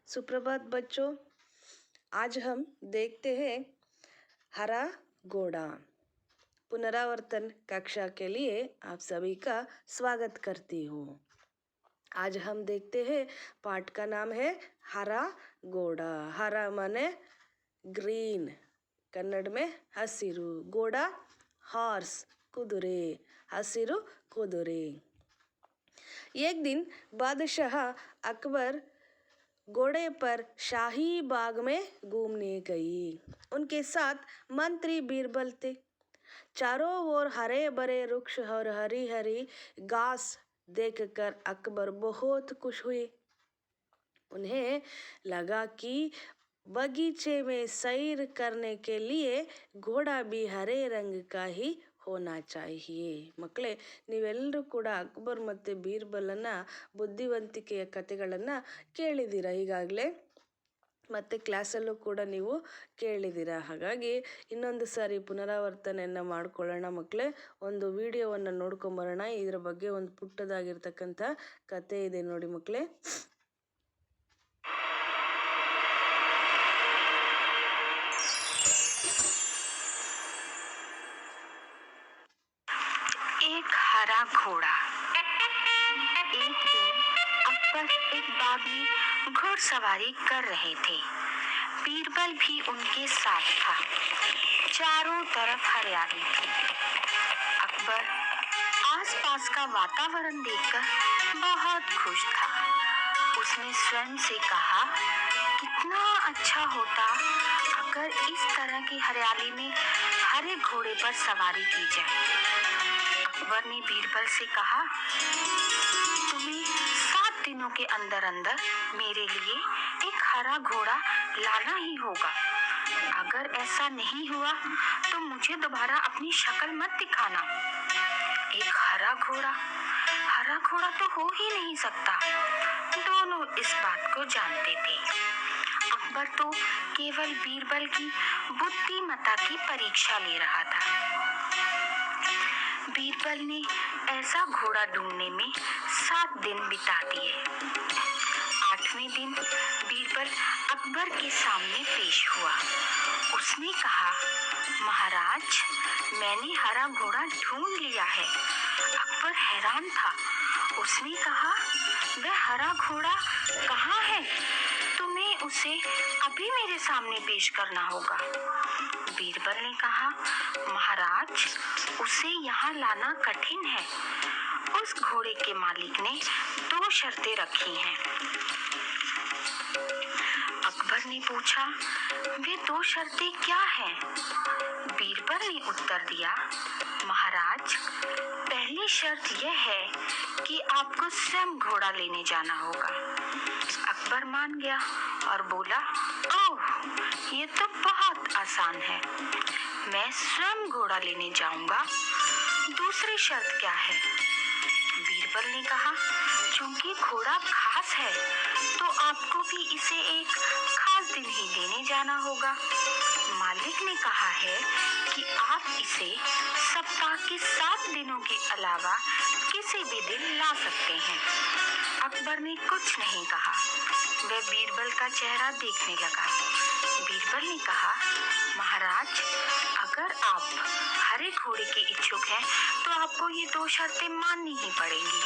सुप्रभात बच्चों। आज हम देखते हैं हरा घोड़ा। पुनरावर्तन कक्षा के लिए आप सभी का स्वागत करती हूँ। आज हम देखते हैं पाठ का नाम है हरा घोड़ा। हरा माने ग्रीन, कन्नड़ में हसिरू, घोड़ा हॉर्स कुದುರೆ, हसिरू कुದುರೆ। एक दिन बादशाह अकबर घोड़े पर शाही बाग में घूमने गई। उनके साथ मंत्री बीरबल थे। चारों ओर हरे भरे वृक्ष और हरी हरी घास देखकर अकबर बहुत खुश हुए। उन्हें लगा कि बगीचे में सैर करने के लिए घोड़ा भी हरे रंग का ही ಹೋನಾ ಚಾಹಿಯೆ। ಮಕ್ಕಳೇ, ನೀವೆಲ್ಲರೂ ಕೂಡ ಅಕ್ಬರ್ ಮತ್ತು ಬೀರ್ಬಲನ ಬುದ್ಧಿವಂತಿಕೆಯ ಕಥೆಗಳನ್ನು ಕೇಳಿದ್ದೀರಾ ಈಗಾಗಲೇ, ಮತ್ತು ಕ್ಲಾಸಲ್ಲೂ ಕೂಡ ನೀವು ಕೇಳಿದ್ದೀರಾ. ಹಾಗಾಗಿ ಇನ್ನೊಂದು ಸಾರಿ ಪುನರಾವರ್ತನೆಯನ್ನು ಮಾಡ್ಕೊಳ್ಳೋಣ ಮಕ್ಕಳೇ. ಒಂದು ವಿಡಿಯೋವನ್ನು ನೋಡ್ಕೊಂಬರೋಣ. ಇದರ ಬಗ್ಗೆ ಒಂದು ಪುಟ್ಟದಾಗಿರ್ತಕ್ಕಂಥ ಕತೆ ಇದೆ ನೋಡಿ ಮಕ್ಕಳೇ. एक हरा घोड़ा। एक दिन अकबर एक बाग में घुड़सवारी कर रहे थे। बीरबल भी उनके साथ था। चारों तरफ हरियाली थी। अकबर आसपास का वातावरण देखकर बहुत खुश था। उसने स्वयं से कहा, कितना अच्छा होता अगर इस तरह की हरियाली में हरे घोड़े पर सवारी की जाए। अकबर ने बीरबल से कहा, तुम्हें 7 दिनों के अंदर अंदर मेरे लिए एक हरा घोड़ा लाना ही होगा। अगर ऐसा नहीं हुआ तो मुझे दोबारा अपनी शक्ल मत दिखाना। एक हरा घोड़ा तो हो ही नहीं सकता। दोनों इस बात को जानते थे। अकबर तो केवल बीरबल की बुद्धिमत्ता की परीक्षा ले रहा था। बीरबल ने ऐसा घोड़ा ढूंढने में 7 दिन बिता दिए। 8वें दिन बीरबल अकबर के सामने पेश हुआ। उसने कहा, महाराज, मैंने हरा घोड़ा ढूंढ लिया है। अकबर हैरान था। उसने कहा, वह हरा घोड़ा कहाँ है? तुम्हें उसे अभी मेरे सामने पेश करना होगा। बीरबल ने कहा, महाराज, उसे यहाँ लाना कठिन है। उस घोड़े के मालिक ने 2 शर्तें रखी हैं। अकबर ने पूछा, वे 2 शर्तें क्या हैं? बीरबल ने उत्तर दिया, महाराज, पहली शर्त यह है कि आपको स्वयं घोड़ा लेने जाना होगा। अकबर मान गया और बोला, ओह, ये तो बहुत आसान है, मैं स्वयं घोड़ा लेने जाऊंगा। दूसरी शर्त क्या है? बीरबल ने कहा, क्योंकि घोड़ा खास है तो आपको भी इसे एक खास दिन ही देने जाना होगा। मालिक ने कहा है कि आप इसे सप्ताह के 7 दिनों के अलावा किसी भी दिन ला सकते हैं। अकबर ने कुछ नहीं कहा। वह बीरबल का चेहरा देखने लगा। बीरबल ने कहा, महाराज, अगर आप हरे घोड़े के इच्छुक हैं तो आपको ये 2 शर्तें माननी ही पड़ेंगी।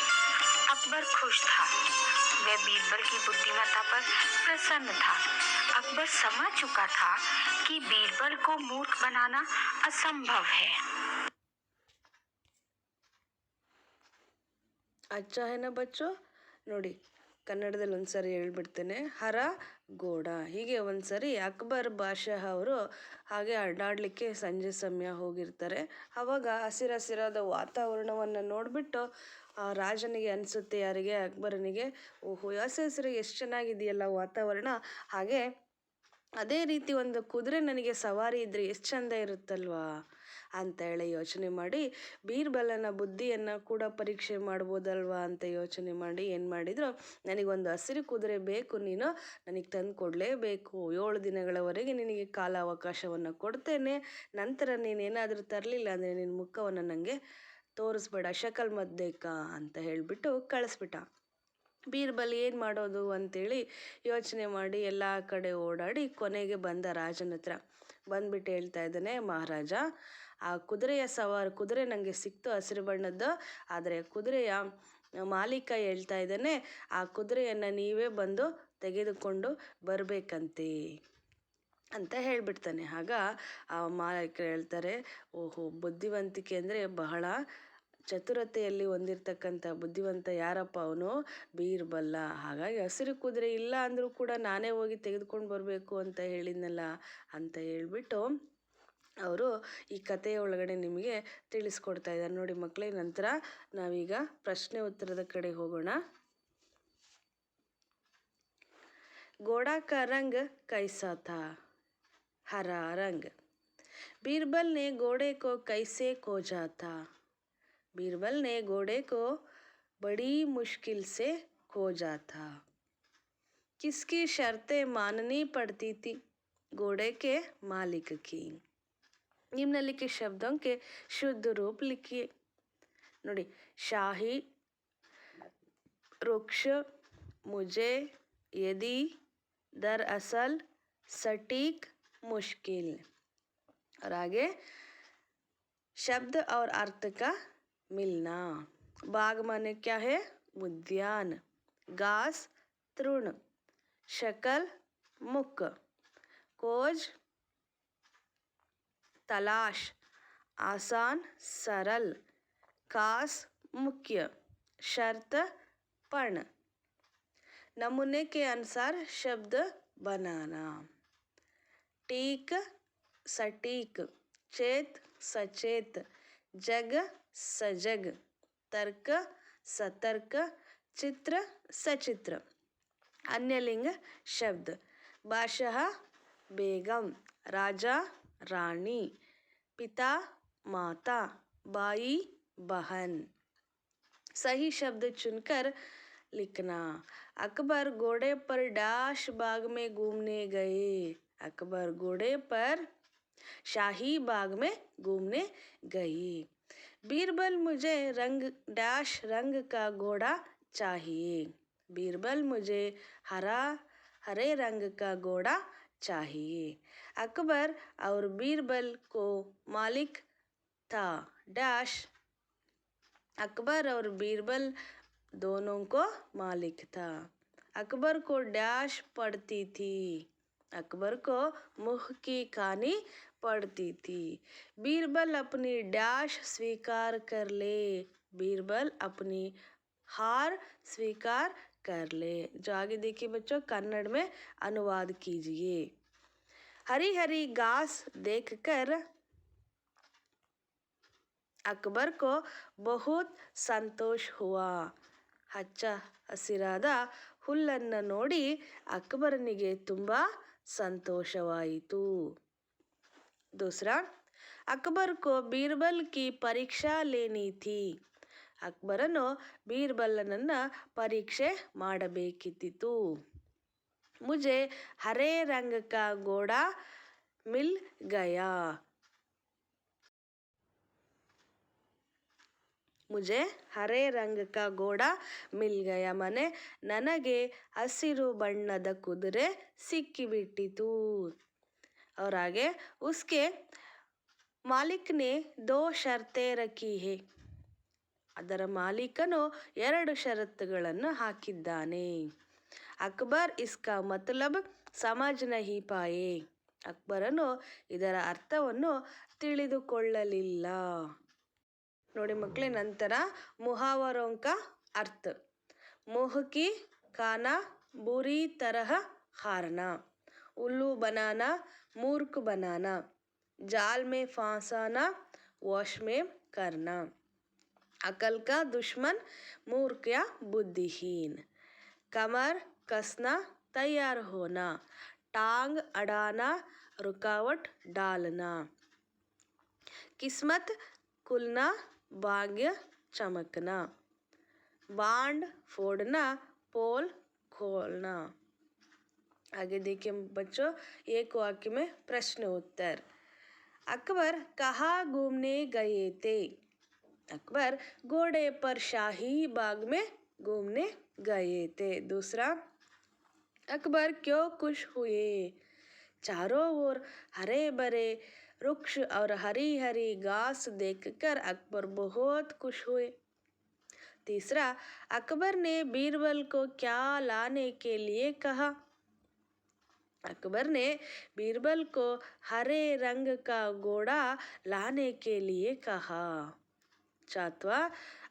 अकबर खुश था। वह बीरबल की बुद्धिमत्ता पर प्रसन्न था। अकबर समझ चुका था कि बीरबल को मूर्ख बनाना असंभव है। अच्छा है ना बच्चों? ನೋಡಿ, ಕನ್ನಡದಲ್ಲಿ ಒಂದ್ಸರಿ ಹೇಳ್ಬಿಡ್ತೇನೆ. ಹರ ಘೋಡ. ಹೀಗೆ ಒಂದ್ಸರಿ ಅಕ್ಬರ್ ಬಾಷಾ ಅವರು ಹಾಗೆ ಅಡ್ಡಾಡಲಿಕ್ಕೆ ಸಂಜೆ ಸಮಯ ಹೋಗಿರ್ತಾರೆ. ಆವಾಗ ಹಸಿರಾದ ವಾತಾವರಣವನ್ನು ನೋಡಿಬಿಟ್ಟು ರಾಜನಿಗೆ ಅನಿಸುತ್ತೆ, ಯಾರಿಗೆ? ಅಕ್ಬರನಿಗೆ, ಓಹೋ, ಹಸಿರು ಎಷ್ಟು ಚೆನ್ನಾಗಿದೆಯಲ್ಲ ವಾತಾವರಣ, ಹಾಗೆ ಅದೇ ರೀತಿ ಒಂದು ಕುದುರೆ ನನಗೆ ಸವಾರಿ ಇದ್ದರೆ ಎಷ್ಟು ಚೆಂದ ಇರುತ್ತಲ್ವಾ ಅಂತ ಹೇಳಿ ಯೋಚನೆ ಮಾಡಿ ಬೀರ್ಬಲನ ಬುದ್ಧಿಯನ್ನು ಕೂಡ ಪರೀಕ್ಷೆ ಮಾಡ್ಬೋದಲ್ವಾ ಅಂತ ಯೋಚನೆ ಮಾಡಿ ಏನು ಮಾಡಿದರು, ನನಗೊಂದು ಹಸಿರು ಕುದುರೆ ಬೇಕು, ನೀನು ನನಗೆ ತಂದು ಕೊಡಲೇಬೇಕು. 7 ದಿನಗಳವರೆಗೆ ನಿನಗೆ ಕಾಲಾವಕಾಶವನ್ನು ಕೊಡ್ತೇನೆ. ನಂತರ ನೀನೇನಾದರೂ ತರಲಿಲ್ಲ ಅಂದರೆ ನಿನ್ನ ಮುಖವನ್ನು ನನಗೆ ತೋರಿಸ್ಬೇಡ, ಶಕಲ್ ಮದ್ದೇಕ ಅಂತ ಹೇಳಿಬಿಟ್ಟು ಕಳಿಸ್ಬಿಟ್ಟ. ಬೀರ್ಬಲ್ ಏನು ಮಾಡೋದು ಅಂತೇಳಿ ಯೋಚನೆ ಮಾಡಿ ಎಲ್ಲ ಕಡೆ ಓಡಾಡಿ ಕೊನೆಗೆ ಬಂದ ರಾಜನ ಹತ್ರ ಬಂದ್ಬಿಟ್ಟು ಹೇಳ್ತಾ ಇದ್ದಾನೆ, ಮಹಾರಾಜ, ಆ ಕುದುರೆ ನನಗೆ ಸಿಕ್ತು ಹಸಿರು ಬಣ್ಣದ್ದು, ಆದರೆ ಕುದುರೆಯ ಮಾಲೀಕ ಹೇಳ್ತಾ ಇದ್ದಾನೆ ಆ ಕುದುರೆಯನ್ನು ನೀವೇ ಬಂದು ತೆಗೆದುಕೊಂಡು ಬರಬೇಕಂತೆ ಅಂತ ಹೇಳ್ಬಿಡ್ತಾನೆ. ಆಗ ಆ ಮಾಲೀಕರು ಹೇಳ್ತಾರೆ, ಓಹೋ, ಬುದ್ಧಿವಂತಿಕೆ ಅಂದರೆ ಬಹಳ ಚತುರತೆಯಲ್ಲಿ ಹೊಂದಿರತಕ್ಕಂಥ ಬುದ್ಧಿವಂತ ಯಾರಪ್ಪ ಅವನು? ಬೀರ್ಬಲ್ಲ. ಹಾಗಾಗಿ ಹಸಿರು ಕುದುರೆ ಇಲ್ಲ ಅಂದರೂ ಕೂಡ ನಾನೇ ಹೋಗಿ ತೆಗೆದುಕೊಂಡು ಬರಬೇಕು ಅಂತ ಹೇಳಿದ್ನಲ್ಲ ಅಂತ ಹೇಳ್ಬಿಟ್ಟು ಅವರು ಈ ಕಥೆಯ ಒಳಗಡೆ ನಿಮಗೆ ತಿಳಿಸ್ಕೊಡ್ತಾ ಇದ್ದಾರೆ. ನೋಡಿ ಮಕ್ಕಳೇ, ನಂತರ ನಾವೀಗ ಪ್ರಶ್ನೆ ಉತ್ತರದ ಕಡೆ ಹೋಗೋಣ. घोड़ा का रंग कैसा था? हरा रंग। बीरबल ने घोड़े को कैसे खोजा था? बीरबल ने घोड़े को बड़ी मुश्किल से खोजा था। किसकी शर्तें माननी पड़ती थी? घोड़े के मालिक की। निम्नलिखित शब्दों के शुद्ध रूप लिखिए. ನೋಡಿ, शाही, रुक्ष, मुझे, यदि, दरअसल, सटीक, मुश्किल. और आगे शब्द और अर्थ का मिलना. बाग माने क्या है? उद्यान. घास, तृण. शक्ल, मुख. खोज, तलाश. आसान, सरल. खास, मुख्य. शर्त, पण. नमूने के अनुसार शब्द बनाना. टीक, सटीक. चेत, सचेत. जग, सजग. तर्क, सतर्क. चित्र, सचित्र. अन्यलिंग शब्द. बादशाह, बेगम. राजा, रानी. पिता, माता. बाई, बहन. सही शब्द चुनकर लिखना. अकबर घोड़े पर डैश बाग में घूमने गए. अकबर घोड़े पर शाही बाग में घूमने गई. बीरबल मुझे डैश रंग का घोड़ा चाहिए. बीरबल मुझे हरे रंग का घोड़ा चाहिए. अकबर और बीरबल को मालिक था डैश. अकबर और बीरबल दोनों को मालिक था. अकबर को डैश पड़ती थी. अकबर को मुँह की खानी पड़ती थी. बीरबल अपनी डैश स्वीकार कर ले. बीरबल अपनी हार स्वीकार कर ले. जो आगे देखिए बच्चों, कन्नड़ में अनुवाद कीजिए. हरी हरी घास देखकर अकबर को बहुत संतोष हुआ. ಹಚ್ಚ ಹಸಿರಾದ ಹುಲ್ಲನ್ನು ನೋಡಿ ಅಕ್ಬರನಿಗೆ ತುಂಬ ಸಂತೋಷವಾಯಿತು. दूसरा, अकबर को बीरबल की परीक्षा लेनी थी. ಅಕ್ಬರನು ಬೀರ್ಬಲನನ್ನು ಪರೀಕ್ಷೆ ಮಾಡಬೇಕಿತ್ತು. मुझे हरे रंग का घोड़ा मिल गया. मुझे हरे रंग का घोड़ा मिल गया माने ನನಗೆ ಹಸಿರು ಬಣ್ಣದ ಕುದುರೆ ಸಿಕ್ಕಿಬಿಟ್ಟಿತು. और आगे उसके मालिक ने 2 शर्तें रखी है. ಅದರ ಮಾಲೀಕನು 2 ಷರತ್ತುಗಳನ್ನು ಹಾಕಿದ್ದಾನೆ. ಅಕ್ಬರ್ ಇಸ್ಕಾ ಮತಲಬ್ ಸಮಜ್ ನಹಿ ಪಾಯೆ. ಅಕ್ಬರನು ಇದರ ಅರ್ಥವನ್ನು ತಿಳಿದುಕೊಳ್ಳಲಿಲ್ಲ. ನೋಡಿ ಮಕ್ಕಳೇ, ನಂತರ ಮುಹಾವರೋं का अर्थ. मुँह की खाना, बुरी तरह हारना. उल्लू बनाना, मूर्ख बनाना. जाल में फंसाना, वश में करना. अकल का दुश्मन, मूर्ख या बुद्धिहीन. कमर कसना, तैयार होना. टांग अड़ाना, रुकावट डालना. किस्मत खुलना, भाग्य चमकना. बांड फोड़ना, पोल खोलना. आगे देखिए बच्चों, एक वाक्य में प्रश्न उत्तर. अकबर कहाँ घूमने गए थे? अकबर घोड़े पर शाही बाग में घूमने गए थे। दूसरा, अकबर क्यों खुश हुए? चारों ओर हरे भरे वृक्ष और हरी हरी घास देखकर अकबर बहुत खुश हुए। तीसरा, अकबर ने बीरबल को क्या लाने के लिए कहा? अकबर ने बीरबल को हरे रंग का घोड़ा लाने के लिए कहा। चौथा,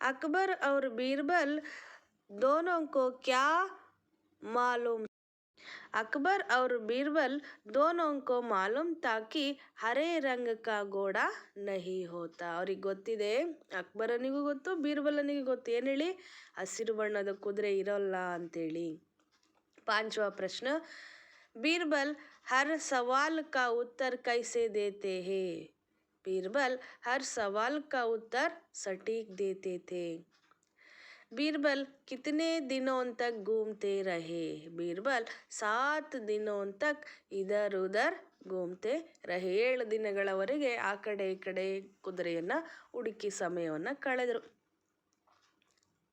अकबर और बीरबल दोनों को क्या मालूम? अकबर और बीरबल दोनों को मालूम था कि हरे रंग का घोड़ा नहीं होता. ಅವ್ರಿಗೆ ಗೊತ್ತಿದೆ, ಅಕ್ಬರನಿಗೂ ಗೊತ್ತು ಬೀರ್ಬಲನಿಗೂ ಗೊತ್ತು. ಏನು ಹೇಳಿ? ಹಸಿರು ಬಣ್ಣದ ಕುದುರೆ ಇರೋಲ್ಲ ಅಂತೇಳಿ. पांचवा प्रश्न, बीरबल हर सवाल का उत्तर कैसे देते हैं? बीरबल हर सवाल का उत्तर सटीक देते थे. बीरबल कितने दिनों तक घूमते रहे? बीरबल 7 ದಿನೋं तक इधर उधर घूमते रहे. 7 ದಿನಗಳವರೆಗೆ ಆ ಕಡೆ ಈ ಕಡೆ ಕುದುರೆಯನ್ನ ಹುಡುಕಿ ಸಮಯವನ್ನ ಕಳೆದರು.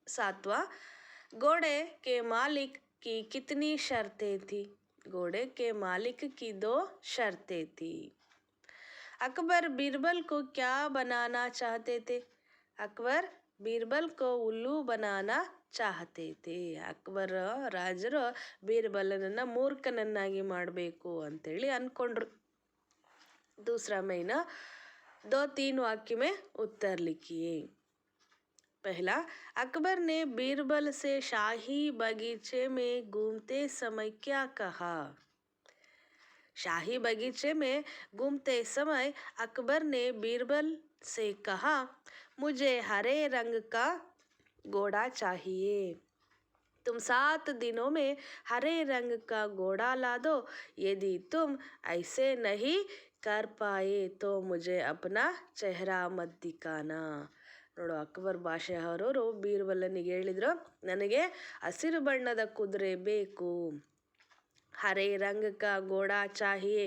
7वां, घोड़े के मालिक की कितनी शर्तें थी? घोड़े के मालिक की 2 शर्तें थी. अकबर बीरबल को क्या बनाना चाहते थे? अकबर बीरबल को उल्लू बनाना ಚಾಹತೆ थे. ಅಕ್ಬರ್ ರಾಜರು ಬೀರ್ಬಲನನ್ನ ಮೂರ್ಖನನ್ನಾಗಿ ಮಾಡಬೇಕು ಅಂತೇಳಿ ಅನ್ಕೊಂಡ್ರು. दूसरा महीना 2-3 वाक्य में उत्तर लिखिए. पहला, अकबर ने बीरबल से शाही बगीचे में घूमते समय क्या कहा? शाही बगीचे में घूमते समय अकबर ने बीरबल से कहा, मुझे हरे रंग का घोड़ा चाहिए. तुम 7 दिनों में हरे रंग का घोड़ा ला दो. यदि तुम ऐसे नहीं कर पाए तो मुझे अपना चेहरा मत दिखाना. ನೋಡು, ಅಕ್ಬರ್ ಬಾದಶಾಹರವರು ಬೀರ್ಬಲನಿಗೆ ಹೇಳಿದ್ರು, ನನಗೆ ಹಸಿರು ಬಣ್ಣದ ಕುದುರೆ ಬೇಕು. हरे रंग का घोड़ा चाहिए.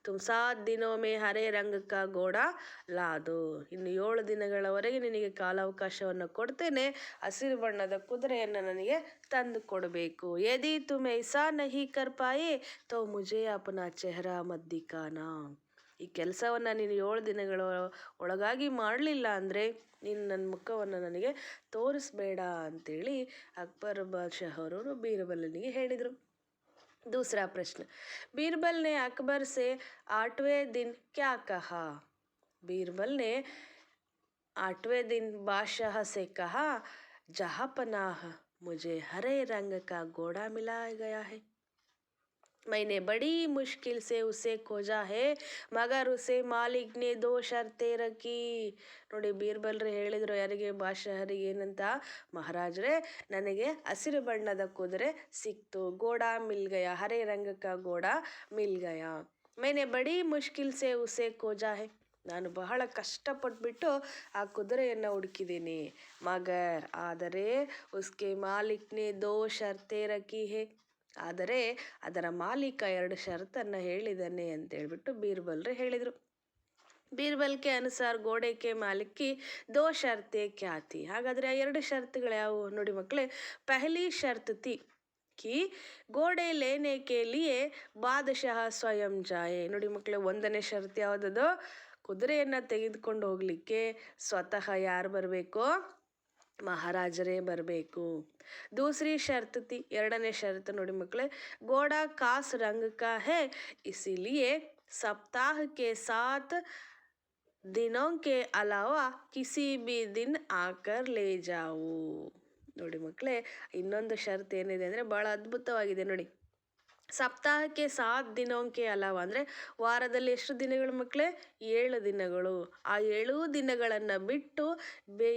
तुम 7 ದಿನೋं में हरे रंग का घोड़ा ला दो. ಇನ್ನು 7 ದಿನಗಳವರೆಗೆ ನಿನಗೆ ಕಾಲಾವಕಾಶವನ್ನು ಕೊಡ್ತೇನೆ. ಹಸಿರು ಬಣ್ಣದ ಕುದುರೆಯನ್ನು ನನಗೆ ತಂದು ಕೊಡಬೇಕು. यदि तुम ऐसा नहीं कर पाए तो मुझे अपना चेहरा मत दिखाना. ಈ ಕೆಲಸವನ್ನು ನೀನು 7 ದಿನಗಳ ಒಳಗಾಗಿ ಮಾಡಲಿಲ್ಲ ಅಂದರೆ ನೀನು ನನ್ನ ಮುಖವನ್ನು ನನಗೆ ತೋರಿಸ್ಬೇಡ ಅಂತೇಳಿ ಅಕ್ಬರ್ ಬಾದಶಾಹರವರು ಬೀರ್ಬಲನಿಗೆ ಹೇಳಿದರು. दूसरा प्रश्न, बीरबल ने अकबर से 8वें दिन क्या कहा? बीरबल ने 8वें दिन बादशाह से कहा, जहांपनाह, मुझे हरे रंग का घोड़ा मिला गया है. मैंने बड़ी मुश्किल से उसे खोजा है, मगर उसे मालिक ने 2 ಶರ್ತೆ ರಖಿ. ನೋಡಿ, ಬೀರ್ಬಲ್ರು ಹೇಳಿದ್ರು ಯಾರಿಗೆ? ಬಾದಶಾಹರಿಗೆ. ಏನಂತ? ಮಹಾರಾಜರೇ, ನನಗೆ ಹಸಿರು ಬಣ್ಣದ ಕುದುರೆ ಸಿಕ್ತು. ಗೋಡಾ ಮಿಲ್ ಗಯಾ, ಹರೇ ರಂಗ ಕಾ ಗೋಡಾ ಮಿಲ್ ಗಯಾ. मैंने बड़ी मुश्किल से उसे खोजा है. ನಾನು ಬಹಳ ಕಷ್ಟಪಟ್ಬಿಟ್ಟು ಆ ಕುದುರೆಯನ್ನು ಹುಡುಕಿದ್ದೀನಿ. ಮಗರ್, ಆದರೆ ಉಸ್ಕೆ ಮಾಲಿಕ್ ನೆ 2 ಶರ್ತೆ ರಖಿ ಹೇ. ಆದರೆ ಅದರ ಮಾಲೀಕ 2 ಷರತ್ತನ್ನು ಹೇಳಿದ್ದಾನೆ ಅಂತ ಹೇಳ್ಬಿಟ್ಟು ಬೀರ್ಬಲ್ರು ಹೇಳಿದರು. बीरबल के अनुसार घोड़े के मालिक की 2 शर्तें क्या थी? ಹಾಗಾದರೆ ಆ 2 ಷರತ್ತುಗಳು ಯಾವುವು? ನೋಡಿ ಮಕ್ಕಳೇ, पहली शर्त थी कि घोड़े लेने के लिए बादशाह स्वयं जाए. ನೋಡಿ ಮಕ್ಕಳೇ, 1ನೇ ಷರತ್ತು ಯಾವುದದು? ಕುದುರೆಯನ್ನು ತೆಗೆದುಕೊಂಡು ಹೋಗಲಿಕ್ಕೆ ಸ್ವತಃ ಯಾರು ಬರಬೇಕು? ಮಹಾರಾಜರೇ ಬರಬೇಕು. दूसरी शर्त थी, 2ನೇ ಷರತ್ತು ನೋಡಿ ಮಕ್ಕಳೇ, घोड़ा खास रंग का है, इसीलिए सप्ताह के 7 दिनों के अलावा किसी भी दिन आकर ले जाओ. ನೋಡಿ ಮಕ್ಕಳೇ, ಇನ್ನೊಂದು ಷರತ್ತು ಏನಿದೆ ಅಂದರೆ ಭಾಳ ಅದ್ಭುತವಾಗಿದೆ ನೋಡಿ. ಸಪ್ತಾಹಕ್ಕೆ 7 ದಿನೋಂಕೆ ಅಲಾವ ಅಂದರೆ ವಾರದಲ್ಲಿ ಎಷ್ಟು ದಿನಗಳು ಮಕ್ಕಳೇ? 7 ದಿನಗಳು. ಆ 7 ದಿನಗಳನ್ನು ಬಿಟ್ಟು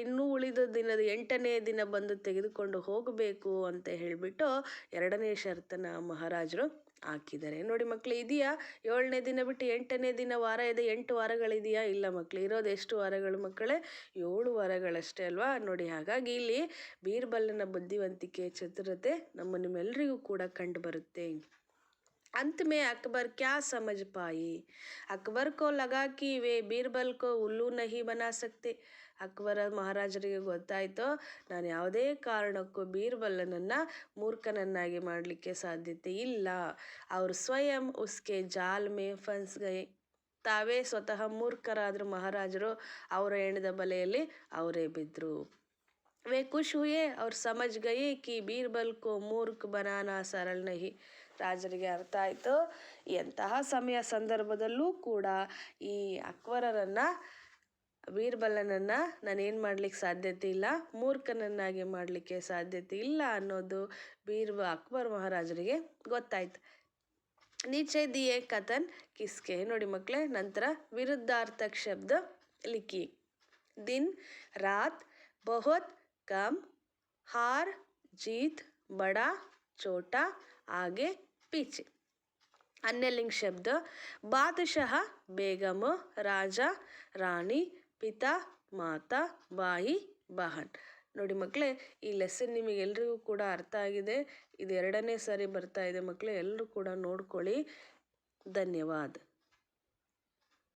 ಇನ್ನೂ ಉಳಿದ ದಿನದ 8ನೇ ದಿನ ಬಂದು ತೆಗೆದುಕೊಂಡು ಹೋಗಬೇಕು ಅಂತ ಹೇಳಿಬಿಟ್ಟು 2ನೇ ಷರತ್ತನ್ನು ಮಹಾರಾಜರು ಹಾಕಿದ್ದಾರೆ. ನೋಡಿ ಮಕ್ಕಳು, ಇದೆಯಾ? 7ನೇ ದಿನ ಬಿಟ್ಟು 8ನೇ ದಿನ ವಾರ ಇದೆ. 8 ವಾರಗಳಿದೆಯಾ? ಇಲ್ಲ ಮಕ್ಕಳು. ಇರೋದು ಎಷ್ಟು ವಾರಗಳು ಮಕ್ಕಳೇ? 7 ವಾರಗಳಷ್ಟೇ ಅಲ್ವಾ? ನೋಡಿ, ಹಾಗಾಗಿ ಇಲ್ಲಿ ಬೀರ್ಬಲನ ಬುದ್ಧಿವಂತಿಕೆ, ಚತುರತೆ ನಿಮ್ಮೆಲ್ಲರಿಗೂ ಕೂಡ ಕಂಡು ಬರುತ್ತೆ. अंत में अकबर क्या समझ पाए? अकबर को लगा कि वे बीरबल को उल्लू नहीं बना सकते. ಅಕ್ಬರ ಮಹಾರಾಜರಿಗೆ ಗೊತ್ತಾಯಿತು, ನಾನು ಯಾವುದೇ ಕಾರಣಕ್ಕೂ ಬೀರ್ಬಲನನ್ನು ಮೂರ್ಖನನ್ನಾಗಿ ಮಾಡಲಿಕ್ಕೆ ಸಾಧ್ಯತೆ ಇಲ್ಲ. ಅವರು ಸ್ವಯಂ ಉಸ್ಕೆ ಜಾಲ್ ಮೇ ಫನ್ಸ್ ಗಯೆ. ತಾವೇ ಸ್ವತಃ ಮೂರ್ಖರಾದರು ಮಹಾರಾಜರು, ಅವರ ಎಣೆದ ಬಲೆಯಲ್ಲಿ ಅವರೇ ಬಿದ್ದರು. वे खुश हुए और समझ गए कि बीरबल को मूर्ख बनाना सरल नहीं. ರಾಜರಿಗೆ ಅರ್ಥ ಆಯಿತು, ಎಂತಹ ಸಂದರ್ಭದಲ್ಲೂ ಕೂಡ ಈ ಅಕ್ಬರರನ್ನು ಬೀರ್ಬಲನನ್ನು ನಾನೇನು ಮಾಡಲಿಕ್ಕೆ ಸಾಧ್ಯತೆ ಇಲ್ಲ, ಮೂರ್ಖನನ್ನಾಗಿ ಮಾಡಲಿಕ್ಕೆ ಸಾಧ್ಯತೆ ಇಲ್ಲ ಅನ್ನೋದು ಅಕ್ಬರ್ ಮಹಾರಾಜರಿಗೆ ಗೊತ್ತಾಯ್ತು. ನೀಚೆ ದಿಯೆ ಕಥನ್ ಕಿಸ್ಕೆ. ನೋಡಿ ಮಕ್ಕಳೇ, ನಂತರ ವಿರುದ್ಧಾರ್ಥಕ ಶಬ್ದ ಲಿಖಿ. ದಿನ್ ರಾತ್ ಬಹುತ್ कम, हार जीत बड़ा छोटा आगे पीछे. अन्य लिंग शब्द बादशाह, बेगम, राजा, रानी, पिता, माता, ಬಾಯಿ, ಬಹನ್. ನೋಡಿ ಮಕ್ಕಳೇ, ಈ ಲೆಸನ್ ನಿಮಗೆಲ್ರಿಗೂ ಕೂಡ ಅರ್ಥ ಆಗಿದೆ. ಇದು 2ನೇ ಸಾರಿ ಬರ್ತಾ ಇದೆ ಮಕ್ಕಳೇ, ಎಲ್ಲರೂ ಕೂಡ ನೋಡ್ಕೊಳ್ಳಿ. ಧನ್ಯವಾದ.